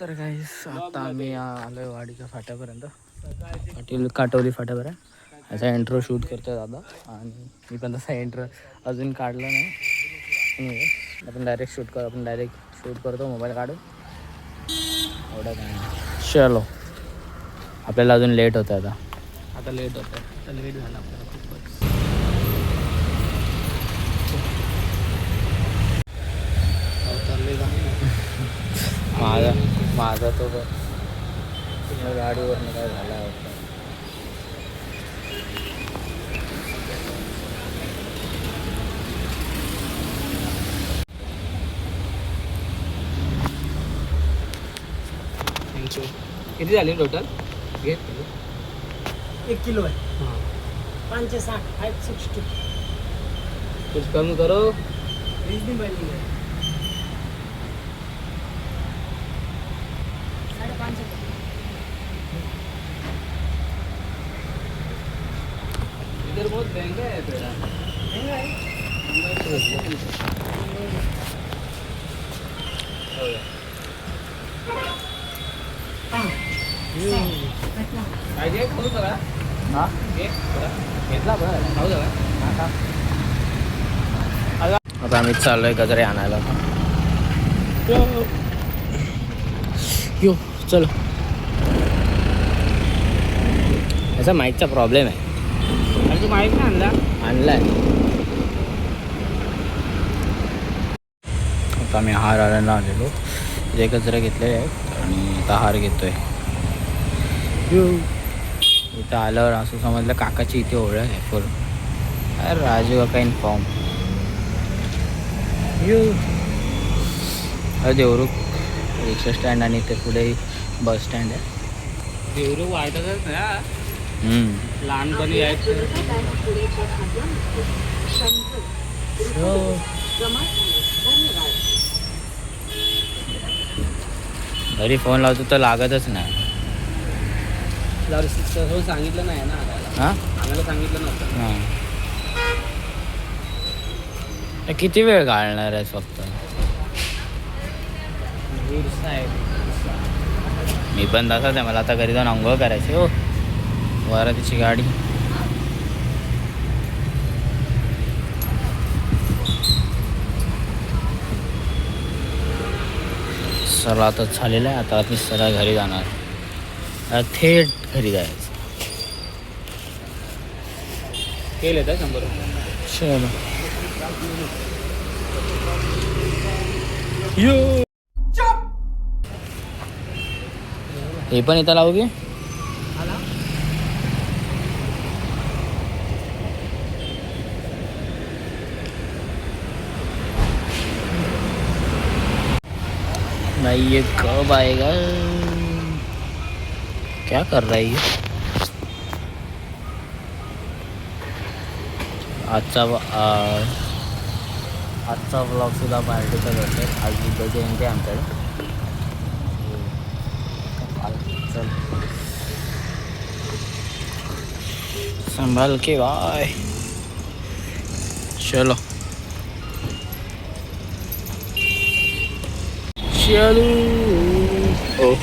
तर काही आता आम्ही आलोय वाडीच्या फाट्यापर्यंत, काटोली फाट्यापर्यंत. याचा एंट्रो शूट करतोय दादा आणि मी पण तसा एंट्रो अजून काढला नाही. आपण डायरेक्ट शूट करतो मोबाईल काढून. एवढं काय नाही. चलो, आपल्याला अजून लेट होतं आता लेट झालं आपल्याला खूपच. माझा तो गाडीवरनं काय झाला होता. किती झाली टोटल? 1 किलो है. 560, 560. कुछ कम करो. रीजनेबल है. 550. इधर बहुत महंगा है पेड़ा. महंगा है. काय घे खाऊ सगळा. हां घे घेतला बरं खाऊ सगळा. आता आम्ही चाललोय गजरे आणायला. यो चलो. याचा माईकचा प्रॉब्लेम आहे. तू माईक नाही आणलाय. आता आम्ही हार आणायला आलेलो. जे गजरे घेतलेले आहेत आणि आता हार घेतोय. इथं आल्यावर असं समजलं काकाची इथे ओळख आहे फुल. अरे राजू काका इन्फॉर्म. देवरुख रिक्षा स्टँड आणि ते पुढे बस स्टँड आहे. देवरुख वाटतच ना लहानपणी यायचं. घरी फोन लावतो तर लागतच नाही. सांगितलं नाही ना हां आम्हाला सांगितलं नव्हतं. हां किती वेळ घालणार आहेस फक्त. मी पण तसाच आहे. मला आता घरी जाऊन अंघोळ करायची. हो वरातीची गाडी. सरळ आता झालेलं आहे. आता मी सरळ घरी जाणार. थेट घरी जायचं. केलं तर 100 रुपये. चलो हे पण इथं लावू की. नहीं ये कब आएगा. क्या कर रहा है ये. आजचा व्लॉग सुद्धा पार्टीचा करतो. आज बुद्ध जयंती आहे आमच्याकडे. चल संभाल के बाय. चलो चलो. ओ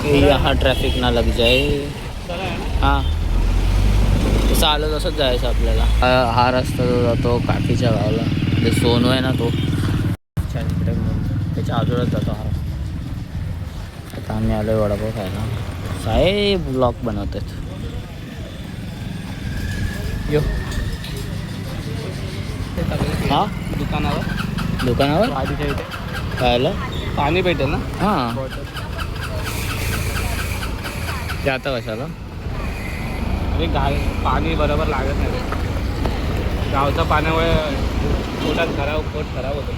कहीं यहाँ ट्रॅफिक ना लग जाए. हां तसं आलं तसंच जायचं आपल्याला. हा रस्ता जो जातो काकीच्या गावाला. ते सोनू आहे ना तो तिकडे त्याच्या आजूबाजूला जातो हा. आता आम्ही आलोय वडापाव खायला. साहेब ब्लॉग बनवतात. यो हां दुकानावर आधीच्या इथे खायला पाणी भेटेल ना. हां ते आता कशाला. अरे पाणी बरोबर लागत नाही. गावच्या पाण्यामुळे पोट खराब होतो.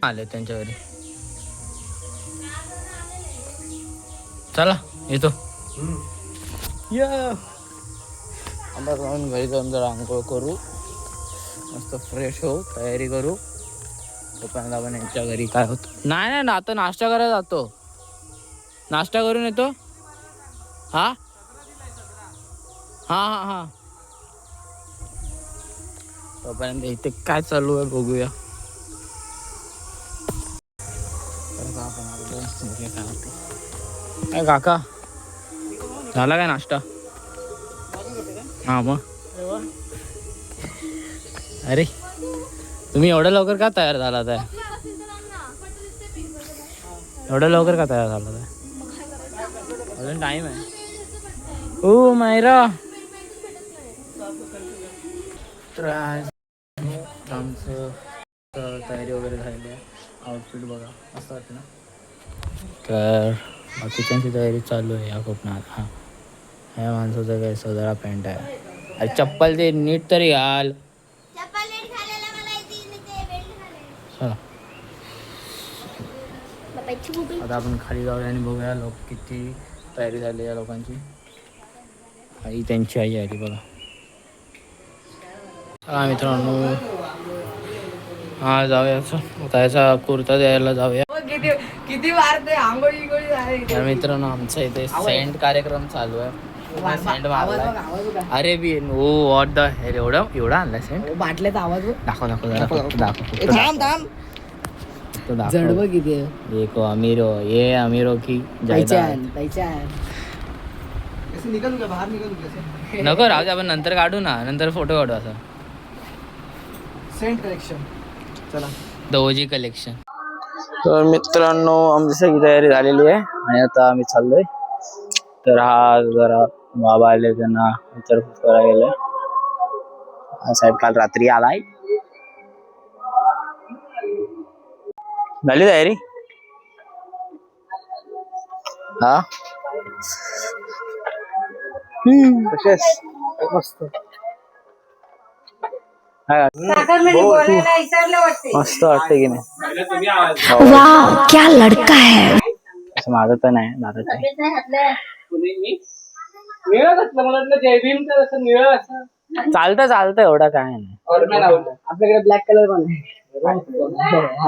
आले त्यांच्या घरी. चला येतो. आता जाऊन घरी जाऊन जरा आंघोळ करू, मस्त फ्रेश होऊ, तयारी करू. तोपर्यंत आपण यांच्या घरी काय होत नाही नाही ना, आता नाश्ता करायला जातो. नाश्ता करून येतो. हा हा हा हा. तोपर्यंत इथे काय चालू आहे बघूया. काय काका झाला काय नाश्ता? हा मग अरे तुम्ही एवढ्या लवकर का तयार झालात आहे? एवढ्या लवकर का तयार झालात आहे? अजून टाइम आहे. ओ मायरा, तर आज आमचं तयारी वगैरे झालेली आहे. आउटफिट बघा मस्त वाटतं ना. तर बाकीच्यांची तयारी चालू आहे. या कोकणात हा ह्या माणसाचं काय सदरा पॅन्ट आहे. अरे चप्पल ते नीट तरी घाल. चला आता आपण खाली जाऊया आणि बघूया लोक किती तयारी झाली या लोकांची. आई त्यांची आई आली बघा. हा मित्रांनो, हा जाऊया त्याचा कुर्ता द्यायला जाऊया. किती वारते आंघोळी गोळी झाली. तर मित्रांनो आमचा इथे सेंट कार्यक्रम चालू आहे. सेंट मारलाय. अरे B O what the hell, एवढा आणलाय सेंट. बाटल्याचा आवाज दाखव दाखव जरा फक्त दाखव. थांब थांब. तो दाखव. जडबं किती आहे. एक अमीरो ये अमीरो की जायदाद. नको राहू दे, आपण नंतर काढू ना, नंतर फोटो काढू. असं सेंट कलेक्शन चला दोजी कलेक्शन. तर मित्रांनो आमची सगळी तयारी झालेली आहे आणि आता आम्ही चाललोय. तर हा जरा बाबा आले, त्यांना विचारपूस करायला गेलोय. हा साहेब काल रात्री आलाय. झाली तयारी? हा मस्त मस्त वाटते की नाही? वाह क्या लड़का है. असं माझं तर नाही, दादाच आहे. चालतं चालतं, एवढं काय नाही. आपल्याकडे ब्लॅक कलर पण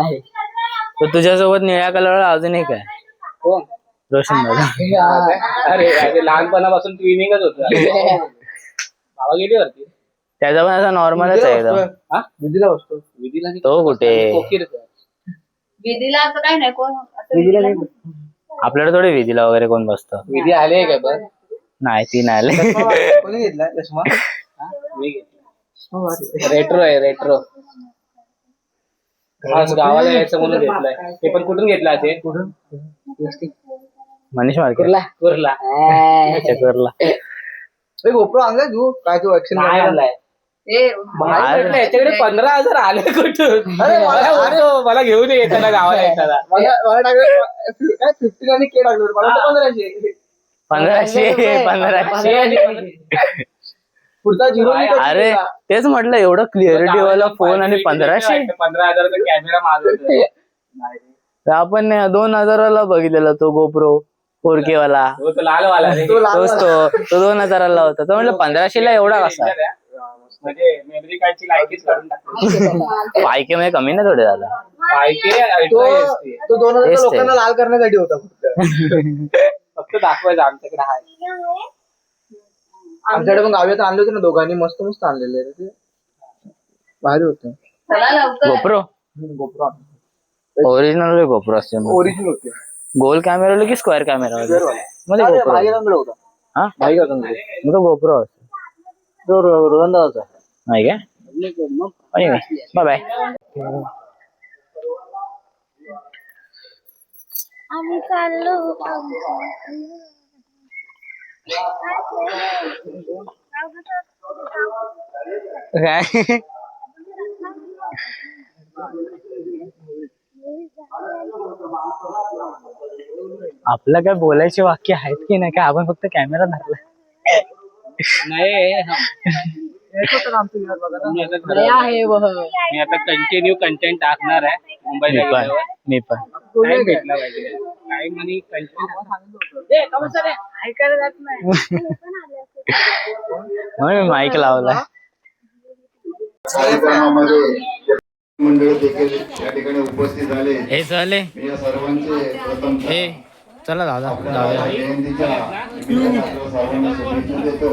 आहे. तर तुझ्यासोबत निळ्या कलरला अजून एक आहे, रोशन दादा. अरे लहानपणापासून ट्विनिंगच होत. बाबा गेली वरती. त्याचा पण असा नॉर्मलच आहे एकदम. विधीला बसतो. विधीला तो कुठे? विधीला असं काही नाही. कोण आपल्याला थोडी विधीला वगैरे कोण बसतं. विधी आले का पण? नाही ती नाही आले. कोणी घेतला चष्मा? मी घेतला. रेट्रो आहे रेट्रो. गावाला यायचं म्हणून घेतलाय. ते पण कुठून घेतला ते? मनीष मार्केट कुर्ला. गोप्रो आणलाय तू काय? तू ऍक्शन नाही आणलाय. याच्याकडे 15,000 आले कुठून? मला घेऊन येताना गावाला येताना. मला टाकलं 15 आणि के टाकलं. मला 1500. पुढचा 0. अरे तेच म्हटलं, एवढं क्लिअरिटी वाला फोन आणि 1500. 15,000चा कॅमेरा मागवतो. आपण 2,000ला बघितलेला तो गोप्रो 4K वाला. तो लाल वाला. तो 2,000ला होता. तो म्हटलं 1500ला एवढा कसा? म्हणजे मेमरी कार्डची लायकीच काढून टाकली. 5K मध्ये कमी नाही थोडे झाला. 5K तो 2,000 लोकांना लाल करण्यासाठी होता फक्त दाखवायचं आमच्याकडे आहे. आमच्याकडे पण गावात आणले होते ना दोघांनी, मस्त मस्त आणलेले ते भारी होते. गोप्रो गोप्रो ओरिजिनल गोप्रो असते. ओरिजिनल होते. गोल कॅमेरा की स्क्वेअर कॅमेरा मध्ये गोप्रो? भाईकडे होता. हा मग तो गोप्रो असतो. तो रोहनदाचा नाही काय? Bye bye. आम्ही चाललो. काय आपलं काय बोलायचे वाक्य आहेत की नाही काय? आपण फक्त कॅमेरा धरला नाही. मी आता कंटिन्यू कंटेंट टाकणार आहे मुंबईला गेल्यावर. मी पण टाइम भेटला पाहिजे. टाइम आणि कंटेंट ऐकायला जात नाही. म्हणून मी माईक लावलाय. कार्यक्रमामध्ये मंडळी देखील या ठिकाणी उपस्थित झाले. हे चाले मी या सर्वांचे प्रथम हे चला दादा जाऊया. जयंतीच्या निमित्तानं सर्वांना शुभेच्छा देतो.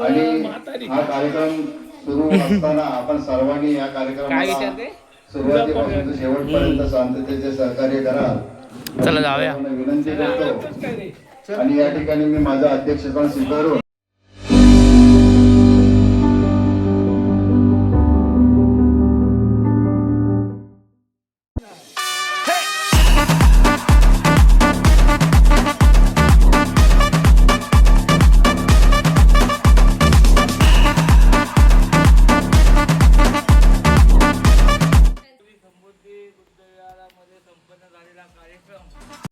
आणि हा कार्यक्रम सुरू असताना आपण सर्वांनी या कार्यक्रमाला सुरुवातीपासून ते शेवटपर्यंत शांततेचे सहकार्य कराल चला जाऊया. विनंती करतो. आणि या ठिकाणी मी माझं अध्यक्षपद स्वीकारून संपूर्ण झालेला कार्यक्रम